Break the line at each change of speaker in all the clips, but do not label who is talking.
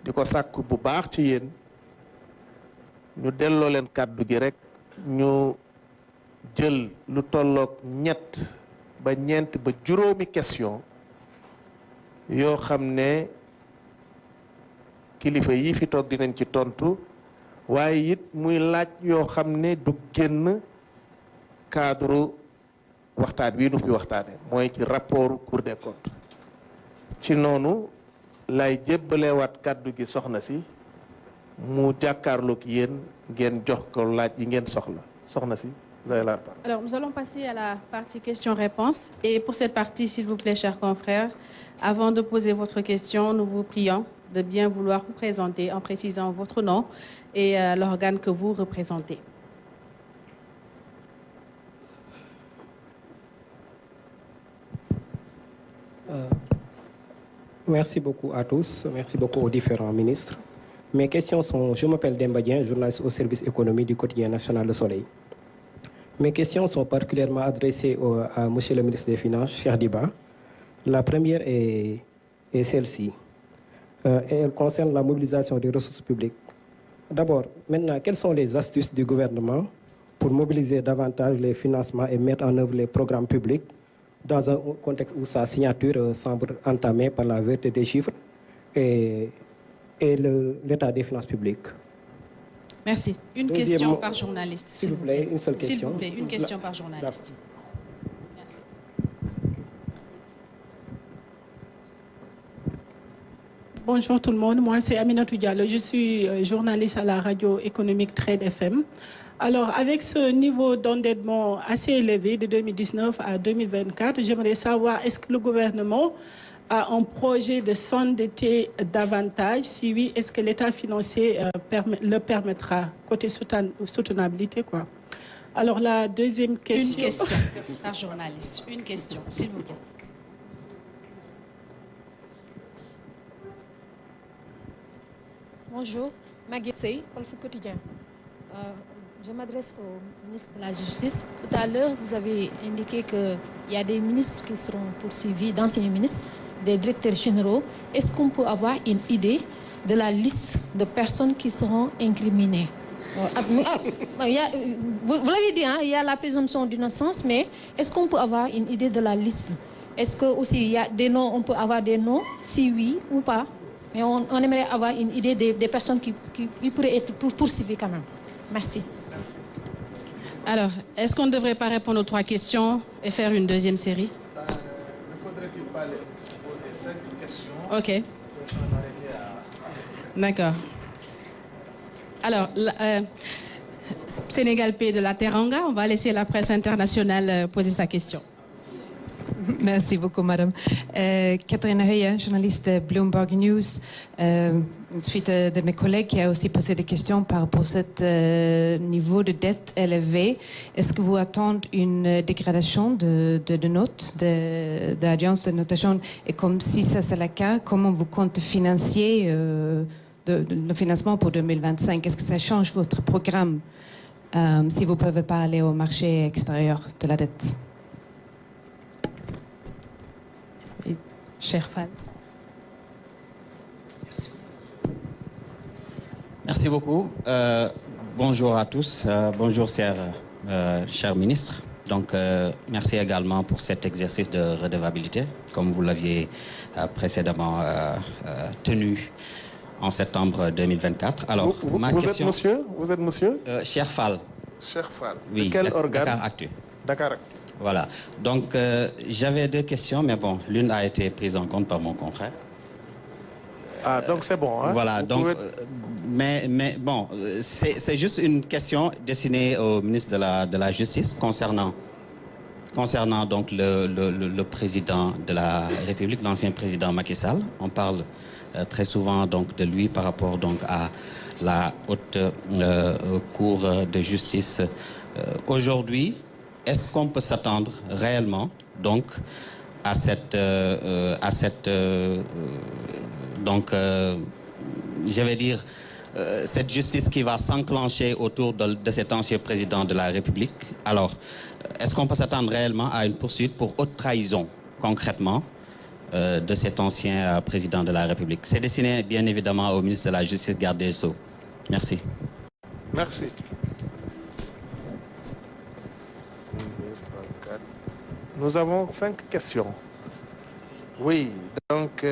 di ko sàkk bu baax ci yéen ñu delloo leen kàddu gi rek ñu jël lu tolloog ñett ba ñeent ba juróomi question yoo xam ne kilifa yi fi toog dinañ ci tontu waaye it muy laaj yoo xam ne du génn cadre waxtaan wi nu fi waxtaane mooy ci rapport Cour des comptes ci noonu lay jébbalewaat kàddu gi soxna si mu jàkkaarloog yéen ngeen jox ko laaj yi ngeen soxla soxna si vous avez la parole.
Alors nous allons passer à la partie questions-réponses et pour cette partie s'il vous plaît chers confrères, avant de poser votre question nous vous prions de bien vouloir vous présenter en précisant votre nom et l'organe que vous représentez.
Merci beaucoup à tous, merci beaucoup aux différents ministres. Mes questions sont, je m'appelle Demba Dieng, journaliste au service économie du quotidien national Le Soleil. Mes questions sont particulièrement adressées à Monsieur le ministre des Finances, Cheikh Diba. La première est celle-ci. Elle concerne la mobilisation des ressources publiques. D'abord, maintenant, quelles sont les astuces du gouvernement pour mobiliser davantage les financements et mettre en œuvre les programmes publics dans un contexte où sa signature semble entamée par la vérité des chiffres et l'état des finances publiques?
Merci. Une question par journaliste.
S'il vous plaît, une seule question.
S'il vous plaît, une question par journaliste. Merci.
Bonjour tout le monde, moi c'est Aminatou Diallo, je suis journaliste à la radio économique Trade FM. Alors avec ce niveau d'endettement assez élevé de 2019 à 2024, j'aimerais savoir est-ce que le gouvernement a un projet de s'endetter davantage? Si oui, est-ce que l'état financier le permettra côté soutenabilité quoi? Alors la deuxième question...
Une question par journaliste, une question s'il vous plaît.
Bonjour, Maguette Sey, Walf Quotidien. Je m'adresse au ministre de la Justice. Tout à l'heure, vous avez indiqué qu'il y a des ministres qui seront poursuivis, d'anciens ministres, des directeurs généraux. Est-ce qu'on peut avoir une idée de la liste de personnes qui seront incriminées? Vous l'avez dit, hein, il y a la présomption d'innocence, mais est-ce qu'on peut avoir une idée de la liste? Est-ce que aussi il y a des noms, on peut avoir des noms, si oui ou pas? Mais on aimerait avoir une idée des personnes qui pourraient être poursuivies quand même. Merci.
Alors, est-ce qu'on ne devrait pas répondre aux 3 questions et faire une deuxième série?
Ne faudrait-il pas poser 5 questions?
Ok. D'accord. Alors, Sénégal, pays de la Teranga, on va laisser la presse internationale poser sa question.
Merci beaucoup, madame. Catherine Heye, journaliste de Bloomberg News. Suite de mes collègues qui a aussi posé des questions par rapport à ce niveau de dette élevé. Est-ce que vous attendez une dégradation de notes, d'agence de notation? Et comme si ça c'est le cas, comment vous comptez financer le financement pour 2025? Est-ce que ça change votre programme si vous ne pouvez pas aller au marché extérieur de la dette? Cher Fall.
Merci beaucoup. Bonjour à tous. Bonjour, cher ministre. Donc, merci également pour cet exercice de redevabilité, comme vous l'aviez précédemment tenu en septembre 2024. Alors,
vous êtes monsieur
Cher Fall.
Cher Fall.
Oui,
de quel organe?
Dakar Actu.
Dakar Actu.
Voilà. Donc, j'avais 2 questions, mais bon, l'une a été prise en compte par mon confrère.
Ah, donc c'est bon. Hein?
Voilà. Donc, mais bon, c'est juste une question destinée au ministre de la Justice concernant donc le président de la République, l'ancien président Macky Sall. On parle très souvent donc de lui par rapport donc à la haute cour de justice. Aujourd'hui, est-ce qu'on peut s'attendre réellement donc à cette je vais dire cette justice qui va s'enclencher autour de cet ancien président de la République? Alors, est-ce qu'on peut s'attendre réellement à une poursuite pour haute trahison concrètement de cet ancien président de la République. C'est destiné bien évidemment au ministre de la Justice, garde des Sceaux. Merci.
Merci. Nous avons 5 questions. Oui, donc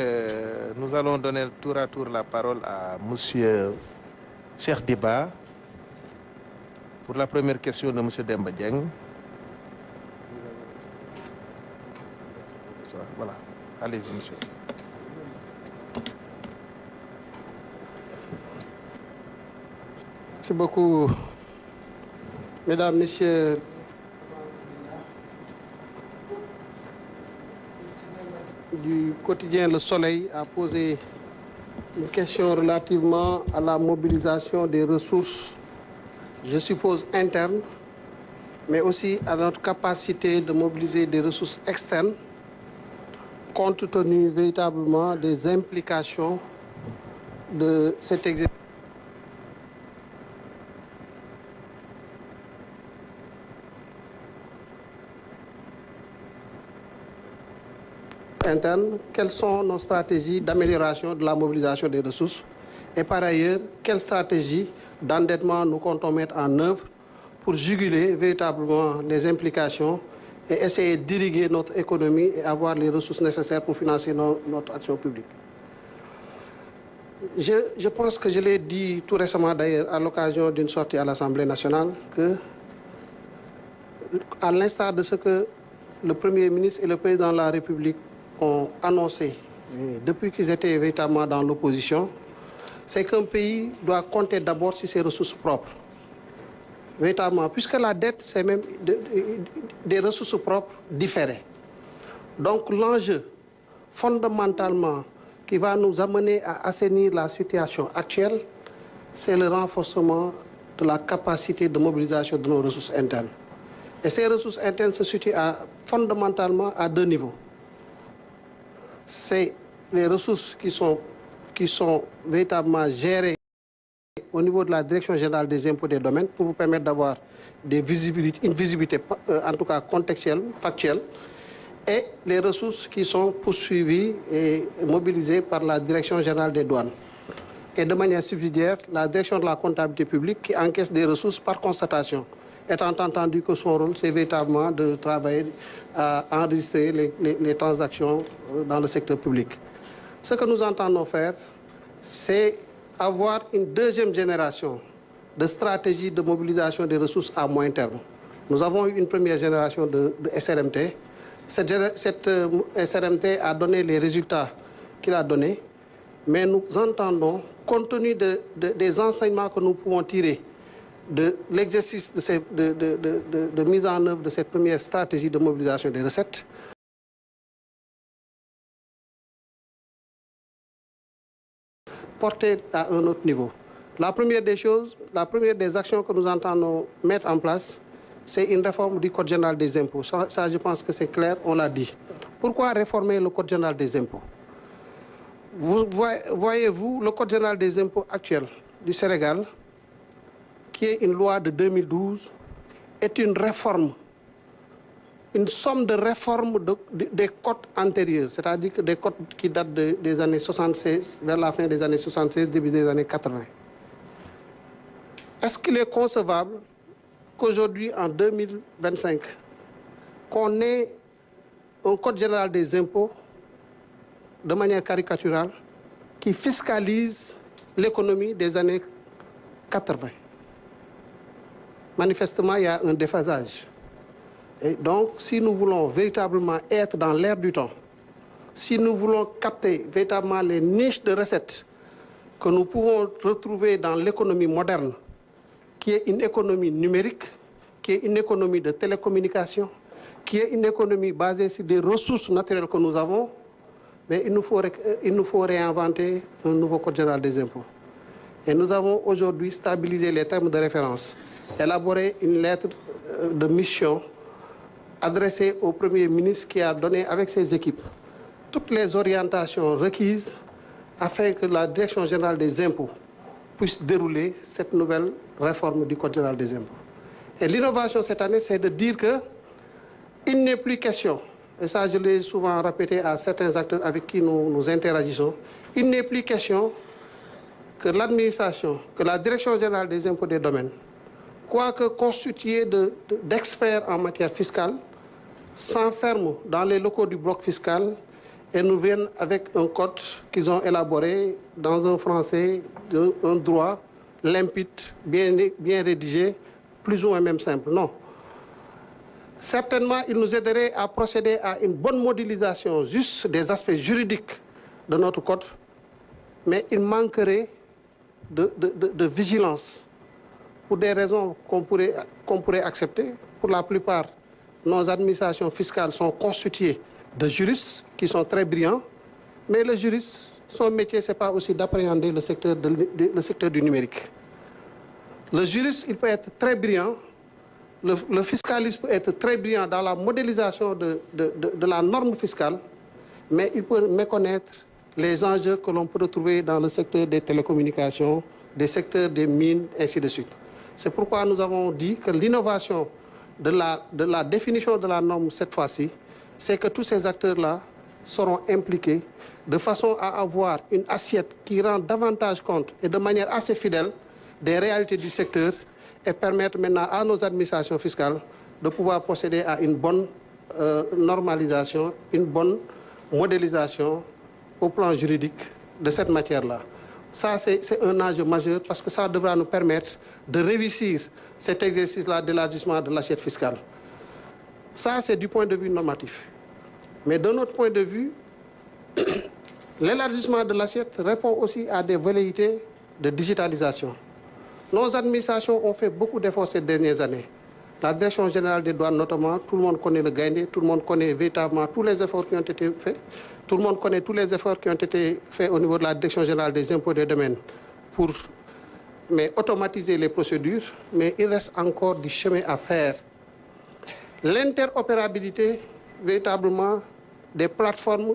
nous allons donner tour à tour la parole à Monsieur Cheikh Diba pour la première question de Monsieur Demba Dieng. Voilà, allez-y, monsieur.
Merci beaucoup, mesdames, messieurs. Du quotidien Le Soleil a posé une question relativement à la mobilisation des ressources, je suppose internes, mais aussi à notre capacité de mobiliser des ressources externes, compte tenu véritablement des implications de cet exercice. Interne, quelles sont nos stratégies d'amélioration de la mobilisation des ressources et par ailleurs, quelle stratégie d'endettement nous comptons mettre en œuvre pour juguler véritablement les implications et essayer d'irriguer notre économie et avoir les ressources nécessaires pour financer notre action publique. Je pense que je l'ai dit tout récemment d'ailleurs à l'occasion d'une sortie à l'Assemblée nationale que, à l'instar de ce que le Premier ministre et le Président de la République ont annoncé depuis qu'ils étaient véritablement dans l'opposition, c'est qu'un pays doit compter d'abord sur ses ressources propres. Véritablement, puisque la dette, c'est même des ressources propres différées. Donc l'enjeu, fondamentalement, qui va nous amener à assainir la situation actuelle, c'est le renforcement de la capacité de mobilisation de nos ressources internes. Et ces ressources internes se situent fondamentalement à 2 niveaux. C'est les ressources qui sont véritablement gérées au niveau de la Direction générale des impôts et des domaines pour vous permettre d'avoir une visibilité en tout cas contextuelle, factuelle, et les ressources qui sont poursuivies et mobilisées par la Direction générale des douanes. Et de manière subsidiaire, la Direction de la comptabilité publique qui encaisse des ressources par constatation, étant entendu que son rôle, c'est véritablement de travailler à enregistrer les transactions dans le secteur public. Ce que nous entendons faire, c'est avoir une deuxième génération de stratégies de mobilisation des ressources à moyen terme. Nous avons eu une première génération de SRMT. Cette SRMT a donné les résultats qu'il a donnés, mais nous entendons, compte tenu des enseignements que nous pouvons tirer de l'exercice de mise en œuvre de cette première stratégie de mobilisation des recettes, porter à un autre niveau. La première des actions que nous entendons mettre en place, c'est une réforme du Code général des impôts. Ça, je pense que c'est clair, on l'a dit. Pourquoi réformer le Code général des impôts? Voyez-vous, le Code général des impôts actuel du Sénégal, qui est une loi de 2012, est une réforme, une somme de réformes des codes antérieurs, c'est-à-dire que des codes qui datent des années 76, vers la fin des années 76, début des années 80. Est-ce qu'il est concevable qu'aujourd'hui, en 2025, qu'on ait un Code général des impôts de manière caricaturale qui fiscalise l'économie des années 80? Manifestement, il y a un déphasage. Et donc, si nous voulons véritablement être dans l'air du temps, si nous voulons capter véritablement les niches de recettes que nous pouvons retrouver dans l'économie moderne, qui est une économie numérique, qui est une économie de télécommunications, qui est une économie basée sur des ressources naturelles que nous avons, mais il nous faut réinventer un nouveau Code général des impôts. Et nous avons aujourd'hui stabilisé les termes de référence, élaboré une lettre de mission adressée au Premier ministre qui a donné avec ses équipes toutes les orientations requises afin que la Direction générale des impôts puisse dérouler cette nouvelle réforme du Code général des impôts. Et l'innovation cette année, c'est de dire qu'il n'est plus question et ça je l'ai souvent répété à certains acteurs avec qui nous interagissons, il n'est plus question que l'administration, que la Direction générale des impôts et des domaines, quoique constituée d'experts en matière fiscale, s'enferment dans les locaux du bloc fiscal et nous viennent avec un code qu'ils ont élaboré dans un français, un droit limpide, bien rédigé, plus ou moins même simple. Non. Certainement, il nous aiderait à procéder à une bonne modélisation juste des aspects juridiques de notre code, mais il manquerait de vigilance pour des raisons qu'on pourrait accepter. Pour la plupart, nos administrations fiscales sont constituées de juristes qui sont très brillants, mais le juriste, son métier, ce n'est pas aussi d'appréhender le secteur du numérique. Le juriste, il peut être très brillant, le fiscaliste peut être très brillant dans la modélisation de la norme fiscale, mais il peut méconnaître les enjeux que l'on peut retrouver dans le secteur des télécommunications, des secteurs des mines, ainsi de suite. C'est pourquoi nous avons dit que l'innovation de la définition de la norme cette fois-ci, c'est que tous ces acteurs-là seront impliqués de façon à avoir une assiette qui rend davantage compte et de manière assez fidèle des réalités du secteur et permettre maintenant à nos administrations fiscales de pouvoir procéder à une bonne normalisation, une bonne modélisation au plan juridique de cette matière-là. Ça, c'est un enjeu majeur parce que ça devra nous permettre de réussir cet exercice-là d'élargissement de l'assiette fiscale. Ça, c'est du point de vue normatif. Mais de notre point de vue, l'élargissement de l'assiette répond aussi à des velléités de digitalisation. Nos administrations ont fait beaucoup d'efforts ces dernières années. La Direction générale des douanes notamment, tout le monde connaît le Gaïndé, tout le monde connaît véritablement tous les efforts qui ont été faits. Tout le monde connaît tous les efforts qui ont été faits au niveau de la Direction générale des impôts et des domaines pour automatiser les procédures, mais il reste encore du chemin à faire. L'interopérabilité, véritablement, des plateformes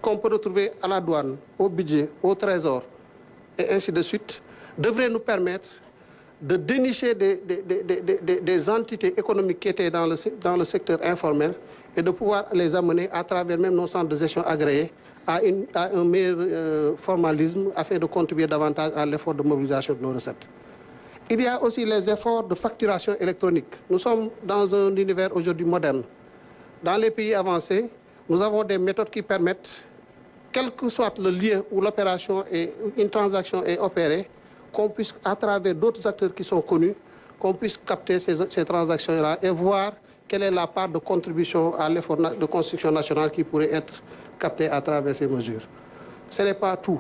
qu'on peut retrouver à la douane, au budget, au trésor, et ainsi de suite, devrait nous permettre de dénicher des entités économiques qui étaient dans le secteur informel et de pouvoir les amener à travers même nos centres de gestion agréés à un meilleur formalisme afin de contribuer davantage à l'effort de mobilisation de nos recettes. Il y a aussi les efforts de facturation électronique. Nous sommes dans un univers aujourd'hui moderne. Dans les pays avancés, nous avons des méthodes qui permettent, quel que soit le lieu où l'opération et une transaction est opérée, qu'on puisse, à travers d'autres acteurs qui sont connus, qu'on puisse capter ces transactions-là et voir quelle est la part de contribution à l'effort de construction nationale qui pourrait être captée à travers ces mesures. Ce n'est pas tout.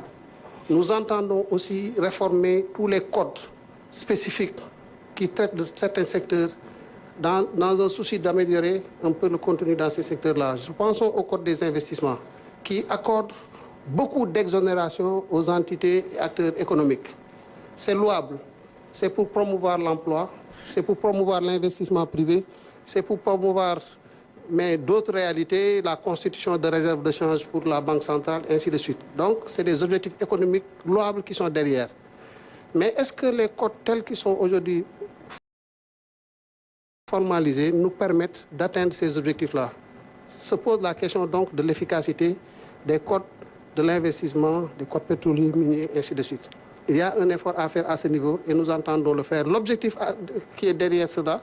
Nous entendons aussi réformer tous les codes spécifiques qui traitent de certains secteurs dans un souci d'améliorer un peu le contenu dans ces secteurs-là. Pensons au code des investissements qui accorde beaucoup d'exonérations aux entités et acteurs économiques. C'est louable, c'est pour promouvoir l'emploi, c'est pour promouvoir l'investissement privé, c'est pour promouvoir d'autres réalités, la constitution de réserves de change pour la Banque centrale, ainsi de suite. Donc, c'est des objectifs économiques louables qui sont derrière. Mais est-ce que les codes tels qu'ils sont aujourd'hui formalisés nous permettent d'atteindre ces objectifs-là? Se pose la question donc de l'efficacité des codes de l'investissement, des codes pétroliers, miniers, ainsi de suite. Il y a un effort à faire à ce niveau et nous entendons le faire. L'objectif qui est derrière cela,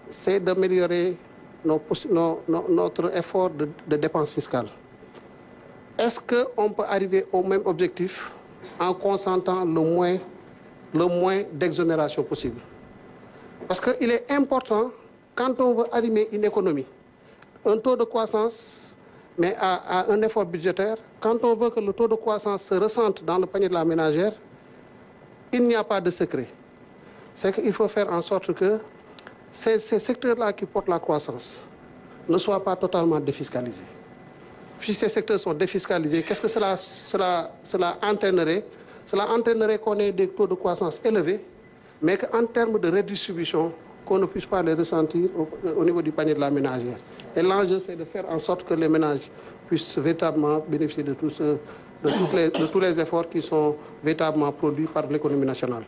c'est d'améliorer notre effort de dépenses fiscales. Est-ce qu'on peut arriver au même objectif en consentant le moins d'exonération possible? Parce qu'il est important, quand on veut animer une économie, un taux de croissance, mais à un effort budgétaire, quand on veut que le taux de croissance se ressente dans le panier de la ménagère, il n'y a pas de secret. C'est qu'il faut faire en sorte que ces secteurs-là qui portent la croissance ne soient pas totalement défiscalisés. Si ces secteurs sont défiscalisés, qu'est-ce que cela entraînerait? Cela entraînerait qu'on ait des taux de croissance élevés, mais qu'en termes de redistribution, qu'on ne puisse pas les ressentir au niveau du panier de la ménagère. Et l'enjeu, c'est de faire en sorte que les ménages puissent véritablement bénéficier de tous les efforts qui sont véritablement produits par l'économie nationale.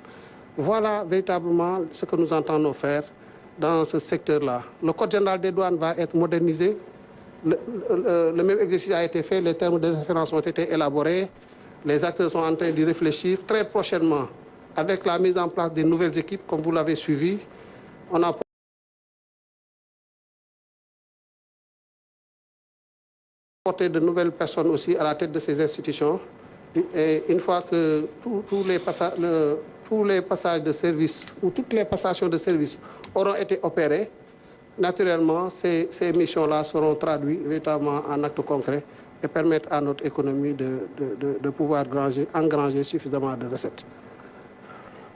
Voilà véritablement ce que nous entendons faire dans ce secteur-là. Le Code général des douanes va être modernisé. le même exercice a été fait, les termes de référence ont été élaborés, les acteurs sont en train d'y réfléchir. Très prochainement, avec la mise en place des nouvelles équipes, comme vous l'avez suivi, on a porté de nouvelles personnes aussi à la tête de ces institutions. Et une fois que tous les passages de service ou toutes les passations de service auront été opérées, naturellement, ces missions-là seront traduites véritablement en actes concrets et permettre à notre économie de pouvoir engranger suffisamment de recettes.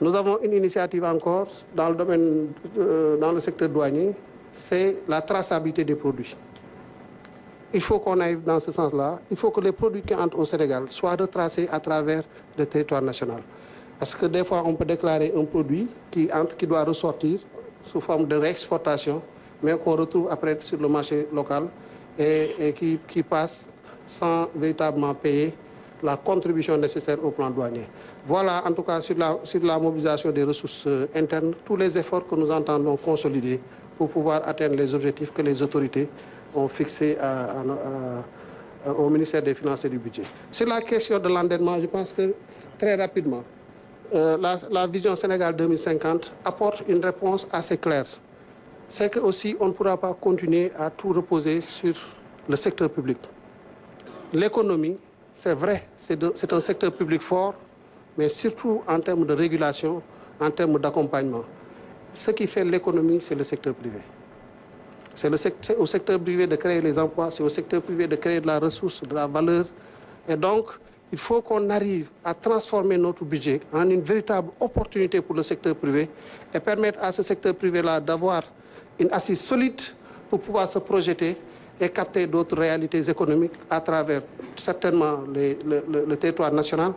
Nous avons une initiative encore dans le domaine, dans le secteur douanier, c'est la traçabilité des produits. Il faut qu'on aille dans ce sens-là. Il faut que les produits qui entrent au Sénégal soient retracés à travers le territoire national. Parce que des fois, on peut déclarer un produit qui doit ressortir sous forme de réexportation, mais qu'on retrouve après sur le marché local et qui passe sans véritablement payer la contribution nécessaire au plan douanier. Voilà, en tout cas, sur la mobilisation des ressources internes, tous les efforts que nous entendons consolider pour pouvoir atteindre les objectifs que les autorités ont fixés au ministère des Finances et du Budget. Sur la question de l'endettement, je pense que très rapidement, la vision Sénégal 2050 apporte une réponse assez claire. C'est que aussi on ne pourra pas continuer à tout reposer sur le secteur public. L'économie, c'est vrai, c'est un secteur public fort, mais surtout en termes de régulation, en termes d'accompagnement. Ce qui fait l'économie, c'est le secteur privé. C'est au secteur privé de créer les emplois, c'est au secteur privé de créer de la ressource, de la valeur. Et donc, il faut qu'on arrive à transformer notre budget en une véritable opportunité pour le secteur privé et permettre à ce secteur privé-là d'avoir une assise solide pour pouvoir se projeter et capter d'autres réalités économiques à travers certainement le territoire national,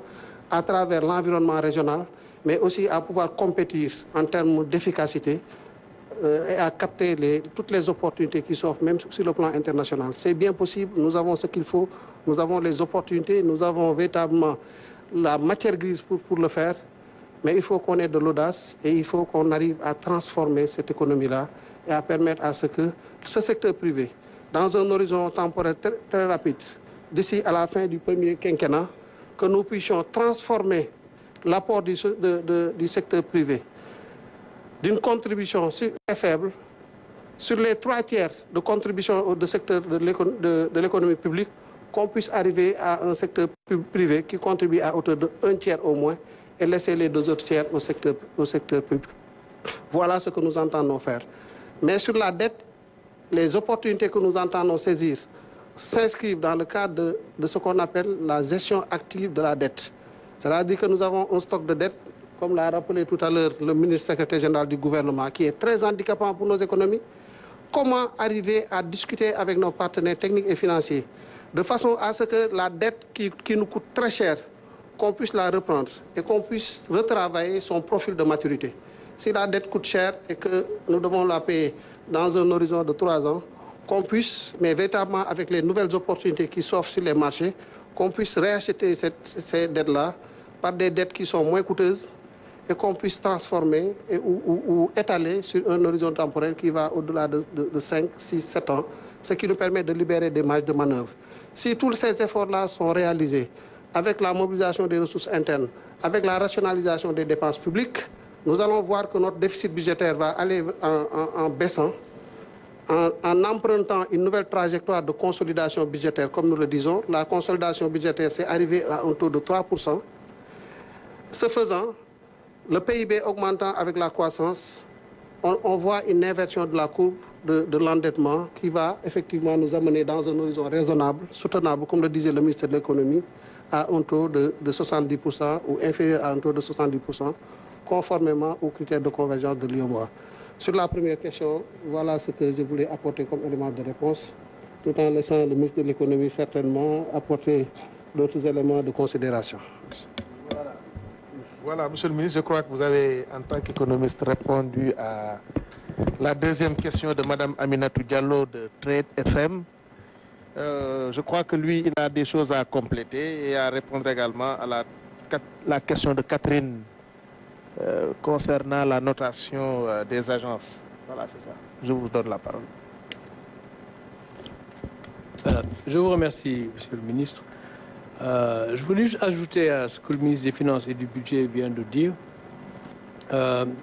à travers l'environnement régional, mais aussi à pouvoir compétir en termes d'efficacité et à capter toutes les opportunités qui s'offrent, même sur le plan international. C'est bien possible, nous avons ce qu'il faut, nous avons les opportunités, nous avons véritablement la matière grise pour le faire, mais il faut qu'on ait de l'audace et il faut qu'on arrive à transformer cette économie-là et à permettre à ce que ce secteur privé, dans un horizon temporel très rapide, d'ici à la fin du premier quinquennat, que nous puissions transformer l'apport du secteur privé d'une contribution très faible sur les 3/3 de contribution au secteur de l'économie publique, qu'on puisse arriver à un secteur privé qui contribue à hauteur de 1/3 au moins et laisser les 2 autres tiers au secteur public. Voilà ce que nous entendons faire. Mais sur la dette, les opportunités que nous entendons saisir s'inscrivent dans le cadre de ce qu'on appelle la gestion active de la dette. C'est-à-dire que nous avons un stock de dette, comme l'a rappelé tout à l'heure le ministre secrétaire général du gouvernement, qui est très handicapant pour nos économies. Comment arriver à discuter avec nos partenaires techniques et financiers de façon à ce que la dette qui nous coûte très cher, qu'on puisse la reprendre et qu'on puisse retravailler son profil de maturité. Si la dette coûte cher et que nous devons la payer dans un horizon de 3 ans, qu'on puisse, mais véritablement avec les nouvelles opportunités qui s'offrent sur les marchés, qu'on puisse réacheter ces dettes-là par des dettes qui sont moins coûteuses et qu'on puisse transformer ou étaler sur un horizon temporel qui va au-delà de 5, 6, 7 ans, ce qui nous permet de libérer des marges de manœuvre. Si tous ces efforts-là sont réalisés avec la mobilisation des ressources internes, avec la rationalisation des dépenses publiques, nous allons voir que notre déficit budgétaire va aller en baissant, en empruntant une nouvelle trajectoire de consolidation budgétaire, comme nous le disons. La consolidation budgétaire, c'est arrivé à un taux de 3%. Ce faisant, le PIB augmentant avec la croissance, on voit une inversion de la courbe de l'endettement qui va effectivement nous amener dans un horizon raisonnable, soutenable, comme le disait le ministre de l'économie, à un taux de 70% ou inférieur à un taux de 70%, conformément aux critères de convergence de l'UEMOA. Sur la première question, voilà ce que je voulais apporter comme élément de réponse, tout en laissant le ministre de l'économie certainement apporter d'autres éléments de considération.
Voilà, monsieur le ministre, je crois que vous avez, en tant qu'économiste, répondu à la deuxième question de Mme Aminatou Diallo de Trade FM. Je crois que lui, il a des choses à compléter et à répondre également à la question de Catherine concernant la notation des agences. Voilà, c'est ça. Je vous donne la parole.
Voilà. Je vous remercie, Monsieur le ministre. Je voulais juste ajouter à ce que le ministre des Finances et du Budget vient de dire.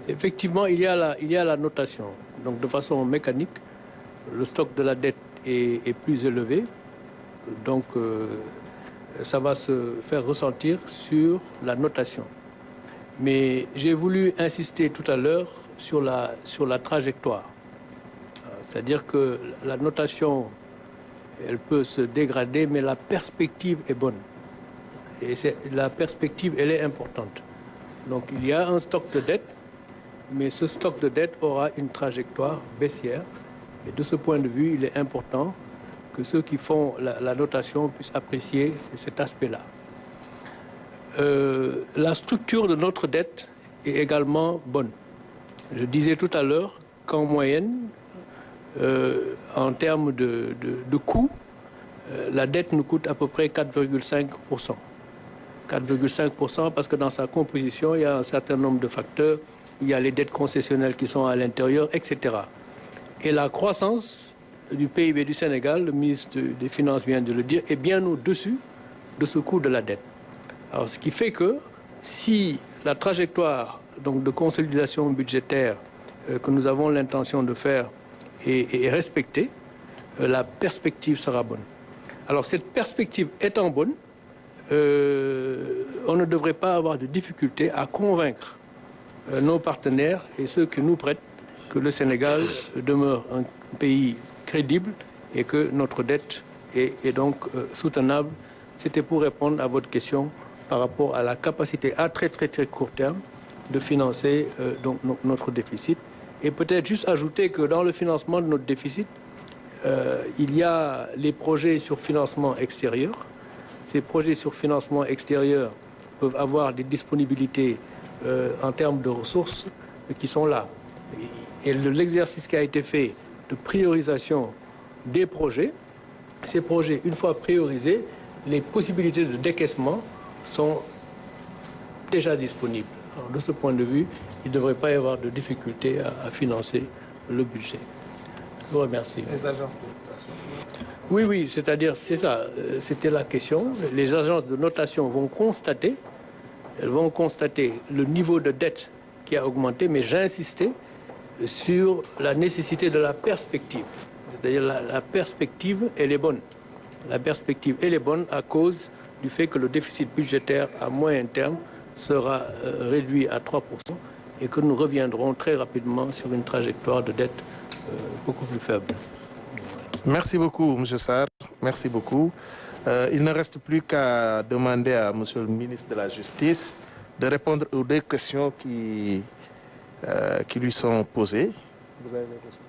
Effectivement, il y a la notation. Donc, de façon mécanique, le stock de la dette est plus élevé. Donc, ça va se faire ressentir sur la notation. Mais j'ai voulu insister tout à l'heure sur la trajectoire. C'est-à-dire que la notation, elle peut se dégrader, mais la perspective est bonne. Et la perspective, elle est importante. Donc, il y a un stock de dette, mais ce stock de dette aura une trajectoire baissière. Et de ce point de vue, il est important que ceux qui font la notation puissent apprécier cet aspect-là. La structure de notre dette est également bonne. Je disais tout à l'heure qu'en moyenne, en termes de coût, la dette nous coûte à peu près 4,5%. 4,5% parce que dans sa composition, il y a un certain nombre de facteurs. Il y a les dettes concessionnelles qui sont à l'intérieur, etc. Et la croissance du PIB du Sénégal, le ministre des Finances vient de le dire, est bien au-dessus de ce coût de la dette. Alors, ce qui fait que si la trajectoire donc, de consolidation budgétaire que nous avons l'intention de faire est respectée, la perspective sera bonne. Alors, cette perspective étant bonne, on ne devrait pas avoir de difficulté à convaincre nos partenaires et ceux qui nous prêtent que le Sénégal demeure un pays crédible et que notre dette est donc soutenable. C'était pour répondre à votre question par rapport à la capacité à très court terme de financer donc notre déficit. Et peut-être juste ajouter que dans le financement de notre déficit, il y a les projets sur financement extérieur. Ces projets sur financement extérieur peuvent avoir des disponibilités en termes de ressources qui sont là. Et l'exercice qui a été fait de priorisation des projets, ces projets, une fois priorisés, les possibilités de décaissement sont déjà disponibles. Alors, de ce point de vue, il ne devrait pas y avoir de difficulté à financer le budget. Je vous remercie.
Les agences de notation.
Oui, c'est-à-dire, c'est ça, c'était la question. Les agences de notation vont constater le niveau de dette qui a augmenté, mais j'ai insisté sur la nécessité de la perspective. C'est-à-dire la perspective, elle est bonne. La perspective, elle est bonne à cause du fait que le déficit budgétaire à moyen terme sera réduit à 3% et que nous reviendrons très rapidement sur une trajectoire de dette beaucoup plus faible.
Merci beaucoup, M. Sarr. Merci beaucoup. Il ne reste plus qu'à demander à M. le ministre de la Justice de répondre aux deux questions qui lui sont posées. Vous avez des questions?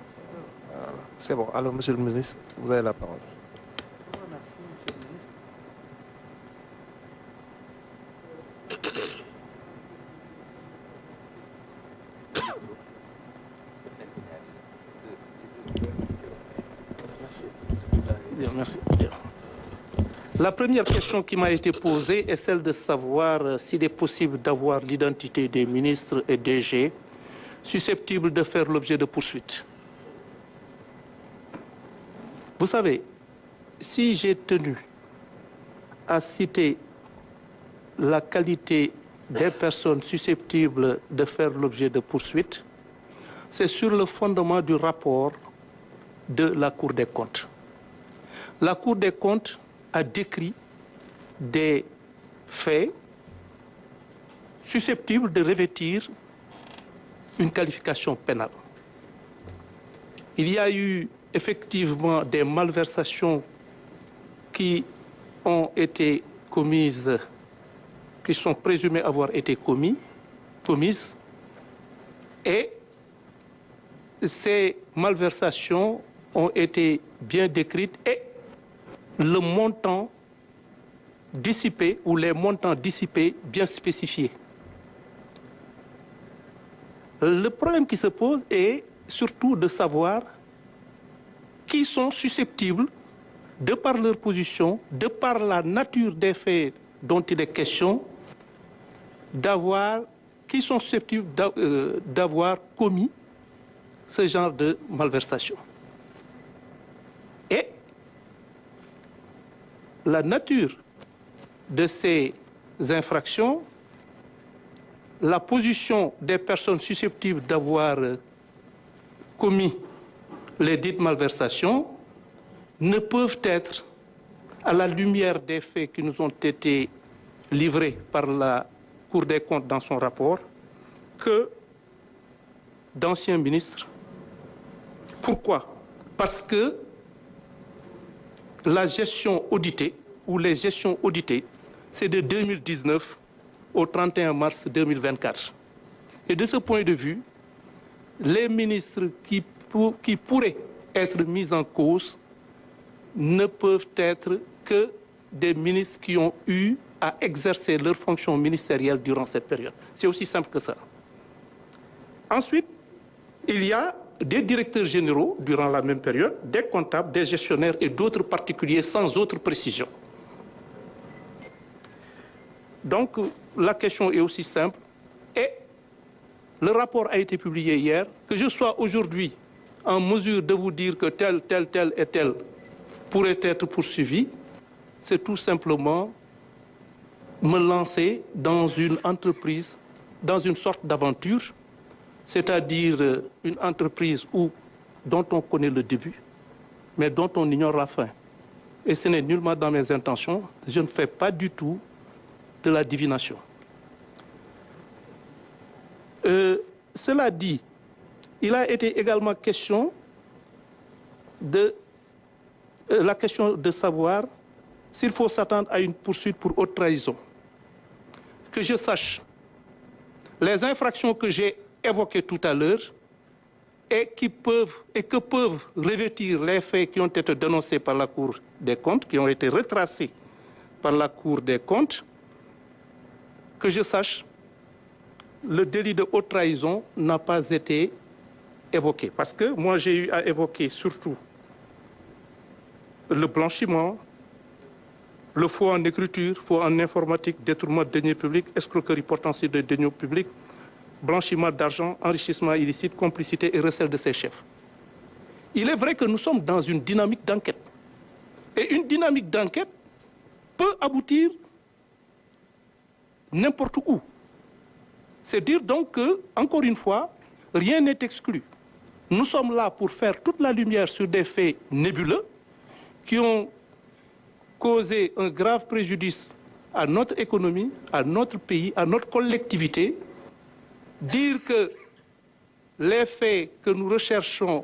C'est bon. Alors, M. le ministre, vous avez la parole.
Merci, M. le ministre.
Merci. La première question qui m'a été posée est celle de savoir s'il est possible d'avoir l'identité des ministres et DG susceptibles de faire l'objet de poursuites. Vous savez, si j'ai tenu à citer la qualité des personnes susceptibles de faire l'objet de poursuites, c'est sur le fondement du rapport de la Cour des comptes. La Cour des comptes a décrit des faits susceptibles de revêtir une qualification pénale. Il y a eu effectivement des malversations qui ont été commises, qui sont présumées avoir été commises, et ces malversations ont été bien décrites et le montant dissipé ou les montants dissipés bien spécifiés. Le problème qui se pose est surtout de savoir qui sont susceptibles, de par leur position, de par la nature des faits dont il est question, qui sont susceptibles d'avoir commis ce genre de malversation. Et la nature de ces infractions, la position des personnes susceptibles d'avoir commis les dites malversations ne peuvent être, à la lumière des faits qui nous ont été livrés par la Cour des comptes dans son rapport, que d'anciens ministres. Pourquoi? Parce que la gestion auditée, ou les gestions auditées, c'est de 2019 au 31 mars 2024. Et de ce point de vue, les ministres qui pourraient être mis en cause ne peuvent être que des ministres qui ont eu à exercer leurs fonctions ministérielles durant cette période. C'est aussi simple que ça. Ensuite, il y a des directeurs généraux durant la même période, des comptables, des gestionnaires et d'autres particuliers sans autre précision. Donc, la question est aussi simple. Et le rapport a été publié hier. Que je sois aujourd'hui en mesure de vous dire que tel et tel pourrait être poursuivi, c'est tout simplement me lancer dans une entreprise, dans une sorte d'aventure, c'est-à-dire une entreprise dont on connaît le début, mais dont on ignore la fin. Et ce n'est nullement dans mes intentions. Je ne fais pas du tout de la divination. Cela dit, il a été également question de la question de savoir s'il faut s'attendre à une poursuite pour haute trahison. Que je sache, les infractions que j'ai évoquées tout à l'heure et que peuvent revêtir les faits qui ont été dénoncés par la Cour des comptes, qui ont été retracés par la Cour des comptes, que je sache, le délit de haute trahison n'a pas été évoqué. Parce que moi, j'ai eu à évoquer surtout le blanchiment, le faux en écriture, faux en informatique, détournement de deniers publics, escroquerie portant sur des deniers publics, blanchiment d'argent, enrichissement illicite, complicité et recel de ses chefs. Il est vrai que nous sommes dans une dynamique d'enquête. Et une dynamique d'enquête peut aboutir n'importe où. C'est dire donc que, encore une fois, rien n'est exclu. Nous sommes là pour faire toute la lumière sur des faits nébuleux qui ont causé un grave préjudice à notre économie, à notre pays, à notre collectivité. Dire que les faits que nous recherchons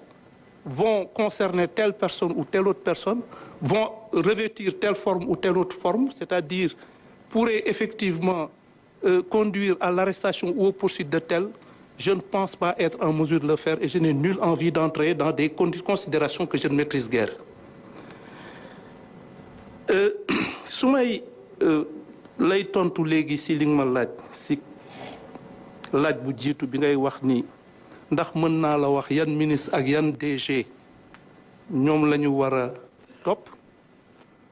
vont concerner telle personne ou telle autre personne, vont revêtir telle forme ou telle autre forme, c'est-à-dire pourrait effectivement conduire à l'arrestation ou aux poursuites de tel, je ne pense pas être en mesure de le faire et je n'ai nulle envie d'entrer dans des considérations que je ne maîtrise guère. su may lay tontu léegi si li nga ma laaj si laaj bu jiitu bi ngay wax ni ndax mën naa la wax yan ministre ak yan DG ñoom la ñu war a topp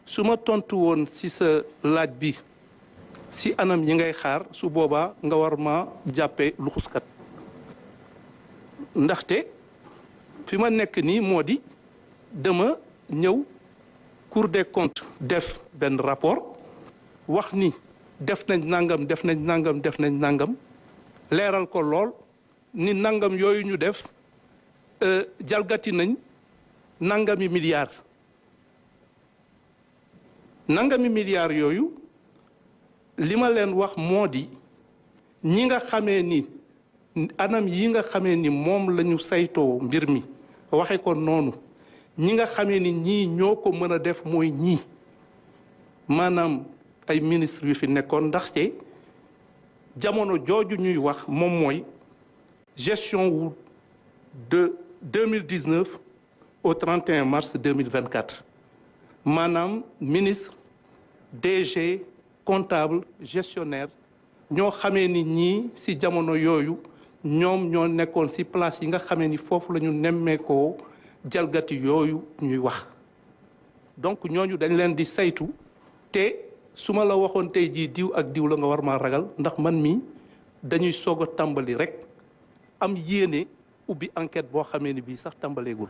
su ma tontu woon si sa laaj bi si anam yi ngay xaar su boobaa nga war ma jàppee luxuskat ndaxte fi ma nekk nii moo di dama ñëw Cour des comptes def benn rapport wax ni def nañ nangam def nañ nangam def nañ nangam leeral ko lool ni nangam yooyu ñu def jalgati nañ nangami milliards yooyu li ma leen wax moo di ñi nga xamee ni anam yi nga xamee ni moom la ñu saytoo mbir mi waxe ko noonu ñi nga xamee ni ñii ñoo ko mën a def mooy ñii maanaam ay ministre yu fi nekkoon ndaxte jamono jooju ñuy wax moom mooy gestion wu de 2019 au 31 mars 2024 maanaam ministre DG comptable gestionnaire ñoo xamee ni ñii ci jamono yooyu ñoom ñoo nekkoon ci place yi nga xamee ni foofu la ñu nemmeekoo jalgati yooyu ñuy wax donc ñooñu dañ leen di saytu te su ma la waxoon tey jii diw ak diw la nga war maa ragal ndax man mi dañuy soog a tàmbali rek am yéene ubbi enquête boo xamee ni bii sax tàmbaleegul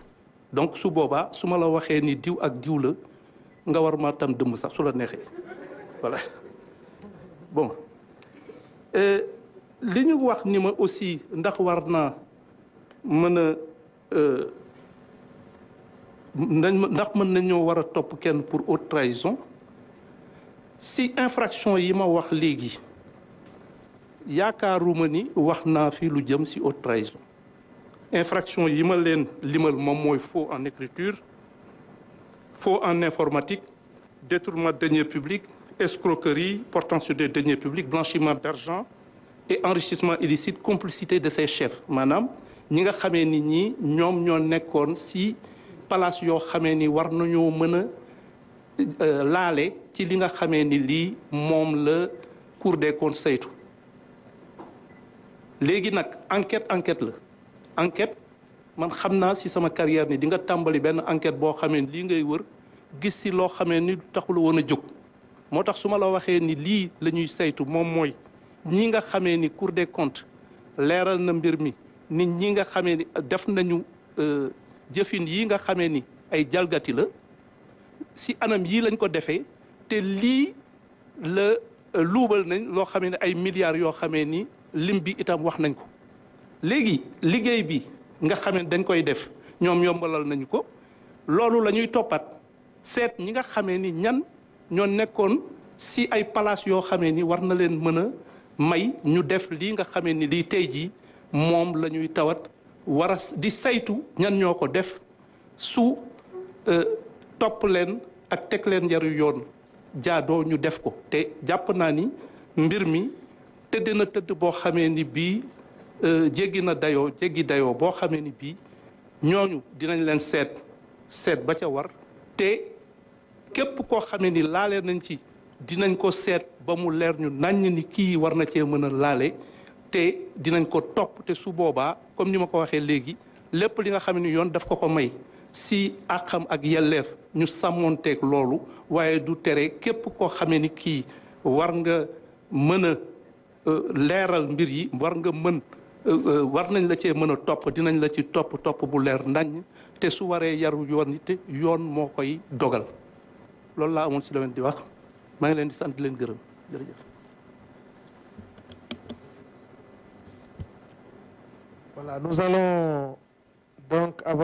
donc su boobaa su ma la waxee ni diw ak diw la nga war maa tam dëmm sax su la neexee voilà bon li ñu wax ni ma aussi ndax war naa mën a ndax mën nañoo war a topp kenn pour haute trahison si infraction yi ma wax léegi yaakaaruma ni wax naa fi lu jëm si haute trahison infraction yi ma leen limal moom mooy faux en écriture faux en informatique détournement de deniers publics escroquerie portant sur des deniers publics blanchiment d'argent et enrichissement illicite complicité de ses chefs maanaam ñi nga xamee ni ñi ñoom ñoo nekkoon si palace yoo xamee ni war nañoo mën a laale ci li nga xamee ni lii moom la Cour des comptes saytu léegi nag enquête la enquête man xam naa si sama carrière ni di nga tàmbali benn enquête boo xamee ni lii ngay wër gis si loo xamee ni taxul woon a jóg moo tax su ma la waxee ni lii la ñuy saytu moom mooy ñi nga xamee ni Cour des comptes leeral na mbir mi nit ñi nga xamee ni def nañu jëfin yi nga xamee ni ay jalgati la si anam yii lañ ko defee te lii la luubal nañ loo xamee ni ay milliards yoo xamee ni lim bi itam wax nañ ko léegi liggéey bi nga xamee dañ koy def ñoom yombalal nañu ko loolu la ñuy toppat seet ñi nga xamee ni ñan ñoo nekkoon si ay palace yoo xamee ni war na leen mën a may ñu def lii nga xamee ni lii tey jii moom la ñuy tawat war a di saytu ñan ñoo ko def su topp leen ak teg leen njaru yoon jaadoo ñu def ko te jàpp naa ni mbir mi tëdd na tëdd boo xamee ni bii jéggi dayoo boo xamee ni bii ñooñu dinañ leen seet ba ca war te képp koo xamee ni laale nañ ci dinañ ko seet ba mu leer ñu naññ ni kii war na cee mën a laale te dinañ ko topp te su boobaa comme ni ma ko waxee léegi lépp li nga xam ne yoon daf ko may si àqam ak yelleef ñu sàmmoonteeg loolu waaye du tere képp koo xamee ni kii war nga mën a leeral mbir yi war nañ la cee mën a topp dinañ la ci topp bu leer nañ te su waree yaru yoon it yoon moo koy dogal loolu laa amoon si la leen di wax maa ngi leen di sant di leen gërëm jërëjëf.
Voilà, nous allons donc avant